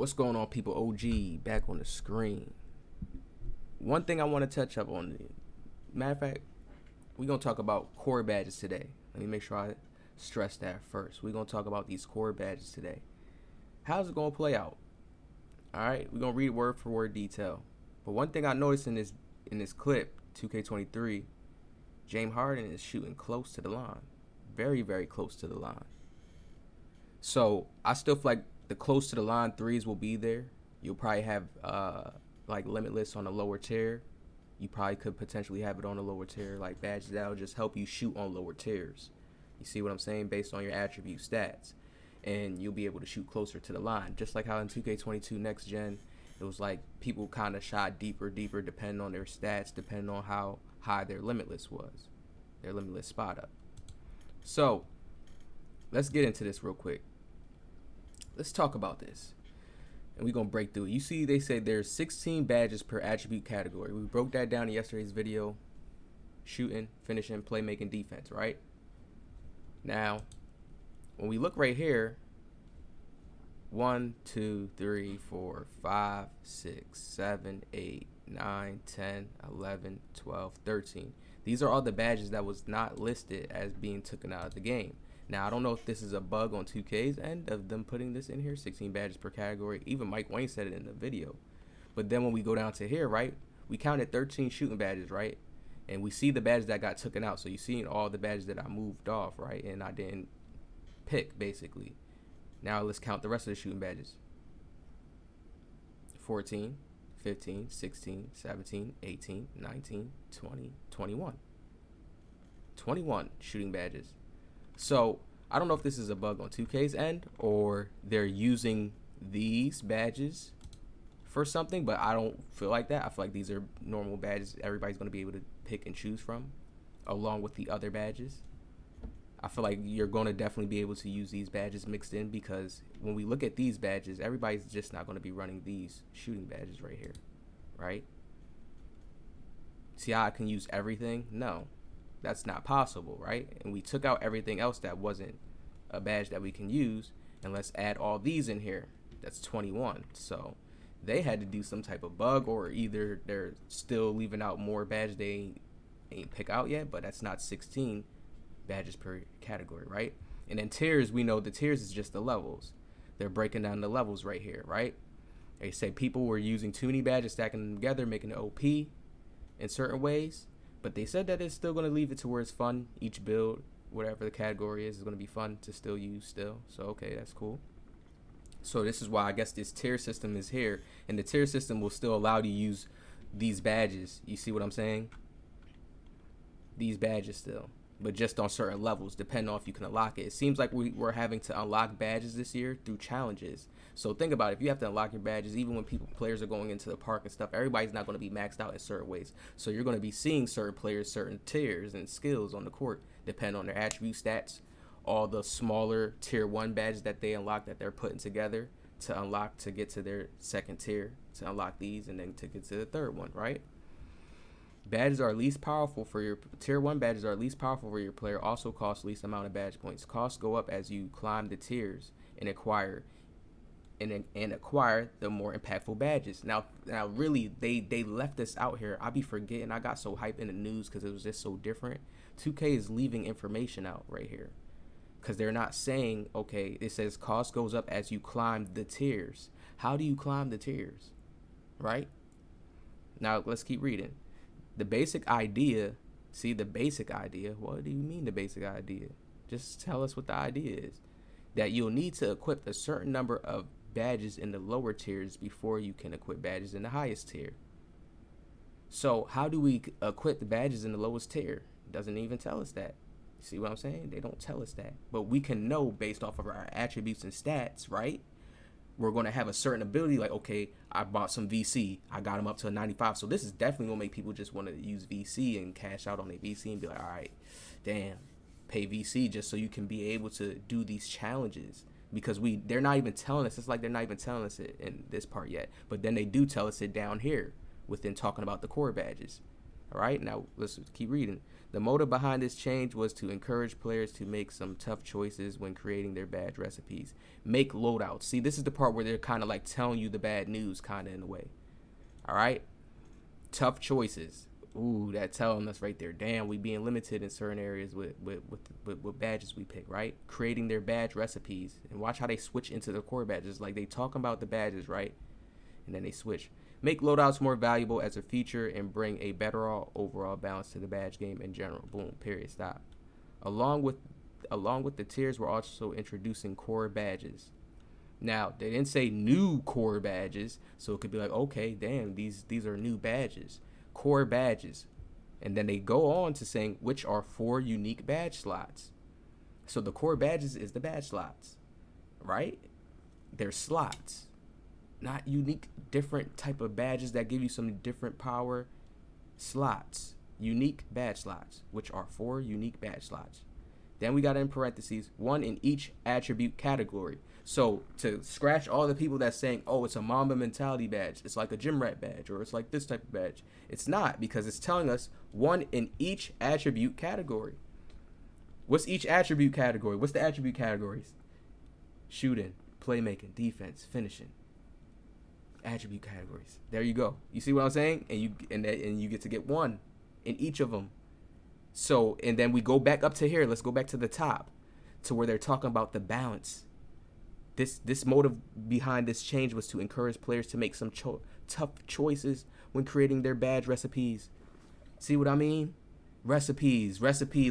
What's going on, people? OG back on the screen. One thing I want to touch up on, matter of fact, we're going to talk about core badges today. Let me make sure I stress that first. We're going to talk about these core badges today. How's it going to play out? All right, we're going to read word for word detail. But one thing I noticed in this clip, 2K23, James Harden is shooting close to the line. Very, very close to the line. So I still feel like the close to the line threes will be there. You'll probably have like limitless on the lower tier. You probably could potentially have it on the lower tier, like badges that'll just help you shoot on lower tiers. You see what I'm saying? Based on your attribute stats. And you'll be able to shoot closer to the line. Just like how in 2K22 Next Gen, it was like people kind of shot deeper, depending on their stats, depending on how high their limitless was. Their limitless spot up. So, let's get into this real quick. Let's talk about this. And we're going to break through it. You see, they say there's 16 badges per attribute category. We broke that down in yesterday's video. Shooting, finishing, playmaking, defense, right? Now, when we look right here, 1, 2, 3, 4, 5, 6, 7, 8, 9, 10, 11, 12, 13. These are all the badges that was not listed as being taken out of the game. Now, I don't know if this is a bug on 2K's end of them putting this in here, 16 badges per category. Even Wang said it in the video. But then when we go down to here, right, we counted 13 shooting badges, right? And we see the badges that got taken out. So you see all the badges that I moved off, right? And I didn't pick, basically. Now let's count the rest of the shooting badges. 14, 15, 16, 17, 18, 19, 20, 21. 21 shooting badges. So I don't know if this is a bug on 2K's end or they're using these badges for something, but I don't feel like that. I feel like these are normal badges everybody's going to be able to pick and choose from along with the other badges. I feel like you're going to definitely be able to use these badges mixed in, because when we look at these badges, everybody's just not going to be running these shooting badges right here, right? See how I can use everything? No, that's not possible, right? And we took out everything else that wasn't a badge that we can use, and let's add all these in here. That's 21. So they had to do some type of bug, or either they're still leaving out more badges they ain't pick out yet, but that's not 16 badges per category, right? And then tiers, we know the tiers is just the levels. They're breaking down the levels right here, right? They say people were using too many badges, stacking them together, making it OP in certain ways, but they said that it's still going to leave it to where it's fun. Each build, whatever the category is going to be fun to still use still. So okay, that's cool. So this is why I guess this tier system is here, and the tier system will still allow you to use these badges. You see what I'm saying? These badges still, but just on certain levels, depending on if you can unlock it. It seems like we're having to unlock badges this year through challenges. So think about it. If you have to unlock your badges, even when players are going into the park and stuff, everybody's not going to be maxed out in certain ways. So you're going to be seeing certain players, certain tiers and skills on the court, depending on their attribute stats, all the smaller tier 1 badges that they unlock that they're putting together to unlock to get to their second tier, to unlock these, and then to get to the third one, right? Badges are least powerful for your tier 1 badges are least powerful for your player, also cost least amount of badge points. Costs go up as you climb the tiers and acquire the more impactful badges. Now really they left this out here. I be forgetting. I got so hyped in the news because it was just so different. 2K is leaving information out right here because they're not saying, okay, it says cost goes up as you climb the tiers. How do you climb the tiers, right? Now let's keep reading. The basic idea, see the basic idea, what do you mean the basic idea? Just tell us what the idea is. That you'll need to equip a certain number of badges in the lower tiers before you can equip badges in the highest tier. So how do we equip the badges in the lowest tier? It doesn't even tell us that. You see what I'm saying? They don't tell us that. But we can know based off of our attributes and stats, right? We're going to have a certain ability, like, okay, I bought some VC. I got them up to a 95. So this is definitely going to make people just want to use VC and cash out on their VC and be like, all right, damn, pay VC just so you can be able to do these challenges. Because they're not even telling us. It's like they're not even telling us it in this part yet. But then they do tell us it down here within talking about the core badges. All right, now let's keep reading. The motive behind this change was to encourage players to make some tough choices when creating their badge recipes. Make loadouts. See, this is the part where they're kind of like telling you the bad news, kind of in a way. All right? Tough choices. Ooh, that telling us right there. Damn, we being limited in certain areas with badges we pick, right? Creating their badge recipes. And watch how they switch into the core badges. Like, they talking about the badges, right? And then they switch. Make loadouts more valuable as a feature and bring a better overall balance to the badge game in general. Boom, period, stop. Along with the tiers, we're also introducing core badges. Now, they didn't say new core badges, so it could be like, okay, damn, these are new badges. Core badges. And then they go on to saying which are 4 unique badge slots. So the core badges is the badge slots, right? They're slots. Not unique, different type of badges that give you some different power. Slots. Unique badge slots, which are 4 unique badge slots. Then we got in parentheses, 1 in each attribute category. So to scratch all the people that's saying, oh, it's a Mamba mentality badge, it's like a gym rat badge, or it's like this type of badge. It's not, because it's telling us 1 in each attribute category. What's each attribute category? What's the attribute categories? Shooting, playmaking, defense, finishing. Attribute categories. There you go. You see what I'm saying? And you get to get 1 in each of them. So, and then we go back up to here. Let's go back to the top to where they're talking about the balance. This motive behind this change was to encourage players to make some tough choices when creating their badge recipes. See what I mean? Recipe,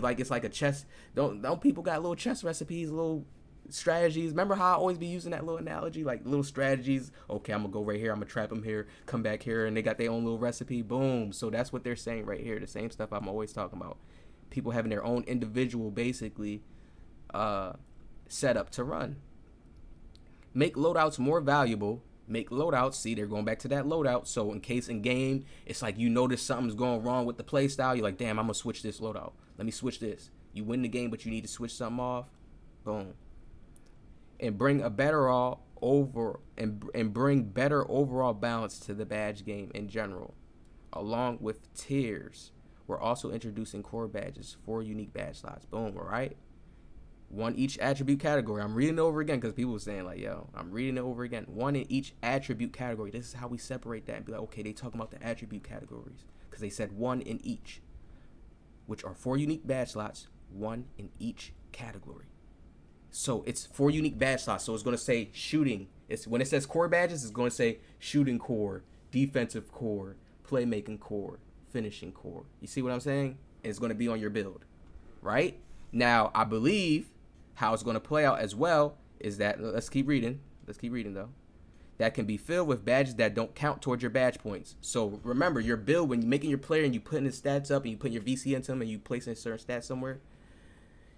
like it's like a chess. Don't people got little chess recipes, little strategies? Remember how I always be using that little analogy, like little strategies? Okay, I'm gonna go right here, I'm gonna trap them here, come back here, and they got their own little recipe. Boom. So that's what they're saying right here. The same stuff I'm always talking about. People having their own individual, basically, setup to run. Make loadouts more valuable. Make loadouts. See, they're going back to that loadout. So in case in game, it's like you notice something's going wrong with the play style. You're like, damn, I'm gonna switch this loadout. Let me switch this. You win the game, but you need to switch something off. Boom. And bring a better bring better overall balance to the badge game in general. Along with tiers, we're also introducing core badges, 4 unique badge slots. Boom, all right? 1 each attribute category. I'm reading it over again because people were saying like, yo, I'm reading it over again. 1 in each attribute category. This is how we separate that and be like, okay, they talking about the attribute categories because they said 1 in each, which are 4 unique badge slots, 1 in each category. So it's 4 unique badge slots. So it's going to say shooting. It's when it says core badges, it's going to say shooting core, defensive core, playmaking core, finishing core. You see what I'm saying? And it's going to be on your build, right? Now, I believe how it's going to play out as well is that, let's keep reading. Let's keep reading, though. That can be filled with badges that don't count towards your badge points. So remember, your build, when you're making your player and you putting his stats up and you put your VC into him and you placing certain stats somewhere,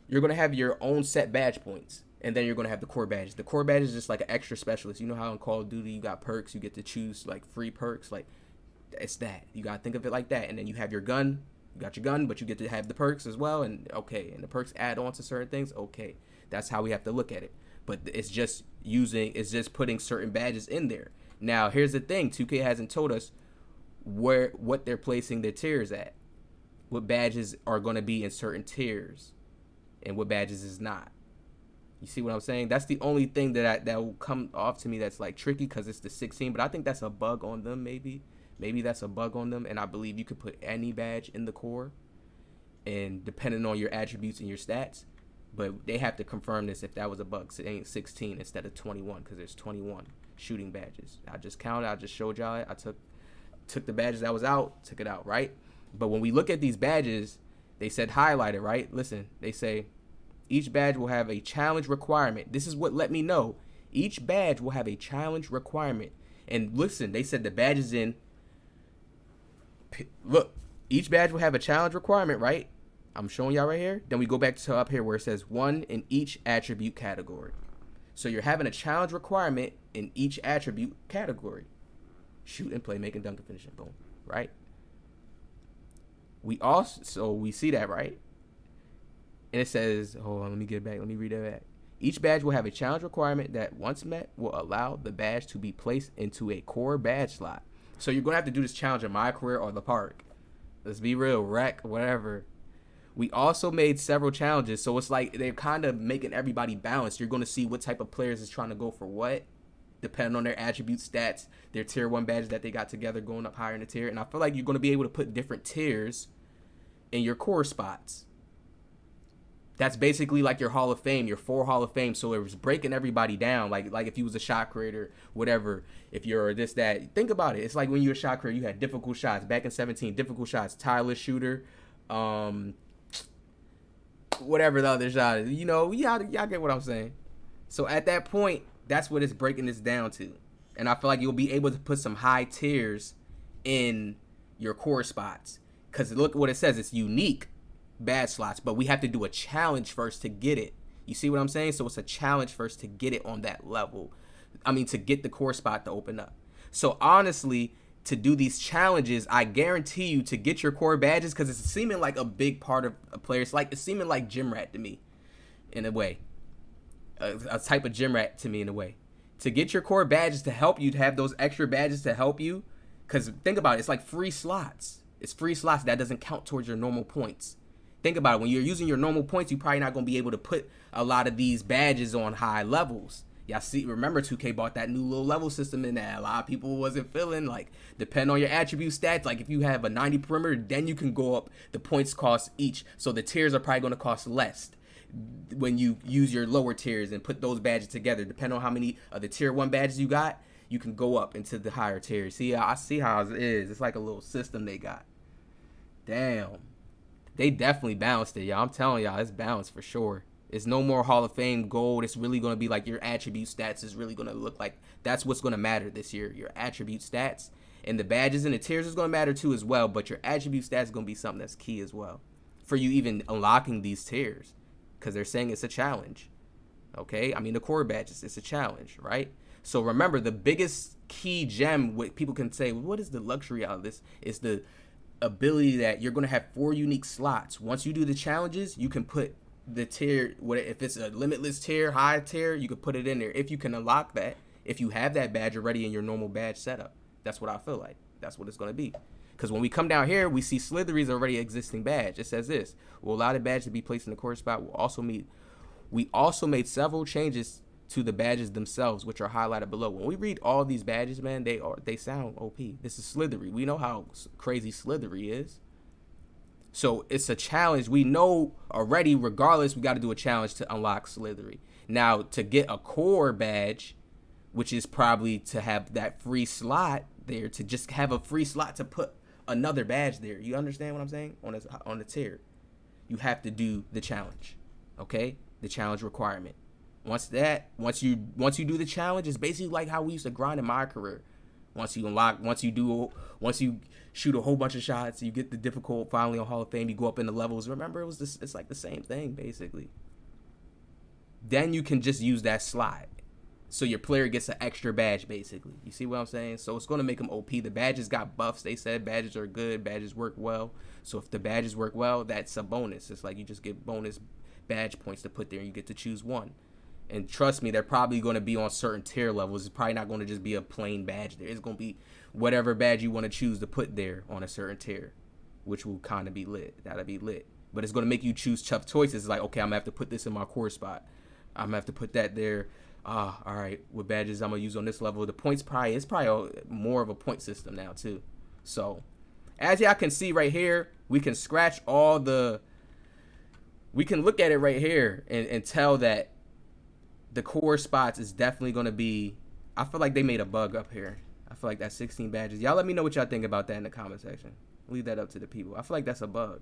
you're going to have your own set badge points. And then you're going to have the core badges. The core badge is just like an extra specialist. You know how in Call of Duty you got perks, you get to choose like free perks. Like, it's that. You got to think of it like that. And then you have your gun. You got your gun, but you get to have the perks as well. And okay, and the perks add on to certain things. Okay, that's how we have to look at it. But it's just putting certain badges in there. Now, here's the thing. 2K hasn't told us what they're placing their tiers at. What badges are going to be in certain tiers and what badges is not. You see what I'm saying? That's the only thing that will come off to me that's like tricky because it's the 16. But I think that's a bug on them maybe. Maybe that's a bug on them, and I believe you could put any badge in the core, and depending on your attributes and your stats, but they have to confirm this if that was a bug. So it ain't 16 instead of 21 because there's 21 shooting badges. I just counted. I just showed y'all it. I took the badges that was out, took it out, right? But when we look at these badges, they said highlighted, right? Listen, they say each badge will have a challenge requirement. This is what let me know. Each badge will have a challenge requirement. And listen, they said the badges in. Look, each badge will have a challenge requirement, right? I'm showing y'all right here. Then we go back to up here where it says 1 in each attribute category. So you're having a challenge requirement in each attribute category. Shooting, playmaking, dunking, finishing, boom, right? We see that, right? And it says, hold on, let me get it back. Let me read that back. Each badge will have a challenge requirement that, once met, will allow the badge to be placed into a core badge slot. So you're going to have to do this challenge in MyCAREER or the park. Let's be real, rec, whatever. We also made several challenges, so it's like they're kind of making everybody balanced. You're going to see what type of players is trying to go for what, depending on their attribute stats, their tier 1 badges that they got together going up higher in the tier. And I feel like you're going to be able to put different tiers in your core spots. That's basically like your Hall of Fame, your 4 Hall of Fame. So it was breaking everybody down. Like if you was a shot creator, whatever, if you're this, that. Think about it. It's like when you're a shot creator, you had difficult shots. Back in 17, difficult shots, tireless shooter, whatever the other shot is. You know, y'all get what I'm saying. So at that point, that's what it's breaking this down to. And I feel like you'll be able to put some high tiers in your core spots. Because look what it says. It's unique badge slots, but we have to do a challenge first to get it. You see what I'm saying? So it's a challenge first to get it on that level. I mean, to get the core spot to open up. So honestly, to do these challenges, I guarantee you to get your core badges, because it's seeming like a big part of a player. It's seeming like gym rat to me, in a way. A type of gym rat to me, in a way. To get your core badges to help you, to have those extra badges to help you, because think about it, it's like free slots. It's free slots that doesn't count towards your normal points. Think about it, when you're using your normal points, you're probably not going to be able to put a lot of these badges on high levels. Y'all see, remember 2K bought that new little level system in that a lot of people wasn't feeling. Like, depending on your attribute stats, like if you have a 90 perimeter, then you can go up the points cost each. So the tiers are probably going to cost less when you use your lower tiers and put those badges together. Depending on how many of the tier 1 badges you got, you can go up into the higher tiers. See, I see how it is. It's like a little system they got. Damn. They definitely balanced it, y'all. I'm telling y'all, it's balanced for sure. It's no more Hall of Fame gold. It's really going to be like your attribute stats is really going to look like. That's what's going to matter this year. Your attribute stats. And the badges and the tiers is going to matter too as well. But your attribute stats is going to be something that's key as well for you even unlocking these tiers. Because they're saying it's a challenge. Okay? I mean, the core badges, it's a challenge, right? So remember, the biggest key gem, what people can say, what is the luxury out of this? Is the ability that you're going to have 4 unique slots. Once you do the challenges, you can put the tier, if it's a limitless tier, high tier, you could put it in there. If you can unlock that, if you have that badge already in your normal badge setup. That's what I feel like. That's what it's going to be. Because when we come down here, we see Slithery's already existing badge. It says this: will allow the badge to be placed in the core spot. We also made several changes to the badges themselves, which are highlighted below. When we read all these badges, man, they sound OP. This is Slithery. We know how crazy Slithery is. So it's a challenge. We know already, regardless, we got to do a challenge to unlock Slithery. Now, to get a core badge, which is probably to have that free slot there, to just have a free slot to put another badge there. You understand what I'm saying? On the tier, you have to do the challenge. Okay? The challenge requirement. Once you do the challenge, it's basically like how we used to grind in MYCAREER. Once you shoot a whole bunch of shots, you get the difficult finally on Hall of Fame, you go up in the levels. Remember, it's like the same thing basically. Then you can just use that slot. So your player gets an extra badge basically. You see what I'm saying? So it's going to make them OP. The badges got buffs. They said badges are good. Badges work well. So if the badges work well, that's a bonus. It's like you just get bonus badge points to put there and you get to choose one. And trust me, they're probably going to be on certain tier levels. It's probably not going to just be a plain badge there. It's going to be whatever badge you want to choose to put there on a certain tier, which will kind of be lit. That'll be lit. But it's going to make you choose tough choices. It's like, okay, I'm going to have to put this in my core spot. I'm going to have to put that there. All right, what badges I'm going to use on this level. The points it's probably more of a point system now too. So as y'all can see right here, we can scratch we can look at it right here and tell that the core spots is definitely going to be, I feel like they made a bug up here. I feel like that's 16 badges. Y'all let me know what y'all think about that in the comment section. Leave that up to the people. I feel like that's a bug.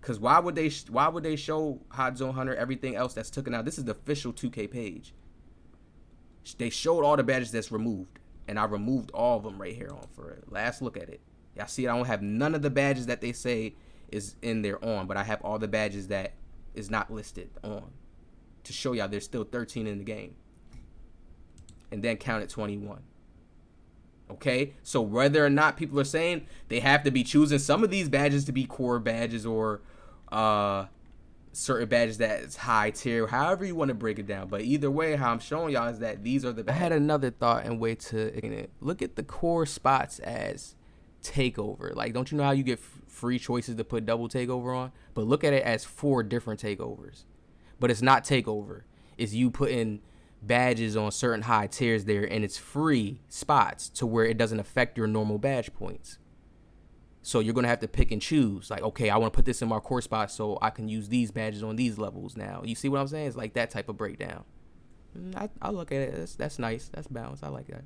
Because why would they show Hot Zone Hunter, everything else that's taken out? This is the official 2K page. They showed all the badges that's removed. And I removed all of them right here on for it. Last look at it. Y'all see I don't have none of the badges that they say is in there on. But I have all the badges that is not listed on. To show y'all there's still 13 in the game. And then count at 21. Okay? So whether or not people are saying they have to be choosing some of these badges to be core badges or certain badges that is high tier, however you want to break it down. But either way, how I'm showing y'all is that these are the badges. I had another thought and way to look at the core spots as takeover. Like, don't you know how you get free choices to put double takeover on? But look at it as 4 different takeovers. But it's not takeover. It's you putting badges on certain high tiers there, and it's free spots to where it doesn't affect your normal badge points. So you're going to have to pick and choose. Like, okay, I want to put this in my core spot so I can use these badges on these levels now. You see what I'm saying? It's like that type of breakdown. I look at it. That's nice. That's balanced. I like that.